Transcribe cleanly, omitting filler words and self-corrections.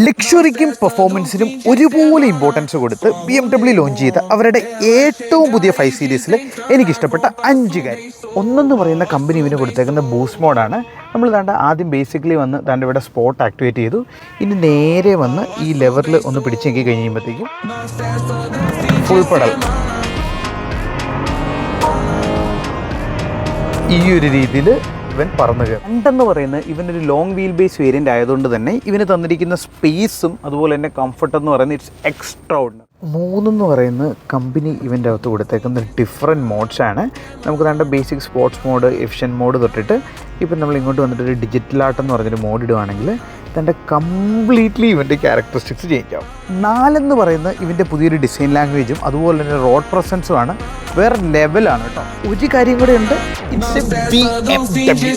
ലക്ഷറിക്കും പെർഫോമൻസിനും ഒരുപോലെ ഇമ്പോർട്ടൻസ് കൊടുത്ത് BMW launch ചെയ്ത അവരുടെ ഏറ്റവും പുതിയ 5 സീരീസിൽ എനിക്കിഷ്ടപ്പെട്ട 5 കാര്യം. ഒന്നെന്ന് പറയുന്ന കമ്പനി ഇവന് കൊടുത്തേക്കുന്ന ബൂസ്റ്റ് മോഡാണ്. നമ്മൾ ആദ്യം ബേസിക്കലി വന്ന് ഇവിടെ സ്പോട്ട് ആക്ടിവേറ്റ് ചെയ്തു. ഇനി നേരെ വന്ന് ഈ ലെവറിൽ ഒന്ന് പിടിച്ച് നോക്കി കഴിയുമ്പോഴത്തേക്കും ഫുൾ പെഡൽ ഈ ഒരു രീതിയിൽ ഇവൻ പറന്നു കയറും. രണ്ടെന്ന് പറയുന്നത് ഇവനൊരു ലോങ് വീൽ ബേസ് വേരിയൻ്റ് ആയതുകൊണ്ട് തന്നെ ഇവന് തന്നിരിക്കുന്ന സ്പേസും അതുപോലെ തന്നെ കംഫർട്ട് എന്ന് പറയുന്നത് ഇറ്റ്സ് എക്സ്ട്രാ ഓർഡിനറി. മൂന്നെന്ന് പറയുന്നത് കമ്പനി ഇവൻ്റെ അകത്ത് കൊടുത്തേക്കുന്ന ഡിഫറെൻറ്റ് മോഡ്സാണ്. നമുക്ക് basic sports mode, efficient mode തൊട്ടിട്ട് ഇപ്പം നമ്മൾ ഇങ്ങോട്ട് വന്നിട്ടൊരു ഡിജിറ്റൽ ആർട്ട് എന്ന് പറഞ്ഞൊരു മോഡ് ഇടുവാണെങ്കിൽ കംപ്ലീറ്റ്ലി ഇവൻ്റെ ക്യാരക്ടറിസ്റ്റിക്സ് ചേഞ്ച് ആവും. 4 എന്ന് പറയുന്നത് ഇവൻ്റെ പുതിയൊരു ഡിസൈൻ ലാംഗ്വേജും അതുപോലെ തന്നെ റോഡ് പ്രസൻസുമാണ്. വേറെ ലെവലാണ് കേട്ടോ. ഒരു കാര്യം കൂടെ ഉണ്ട്, ഇറ്റ്സ് എ BMW.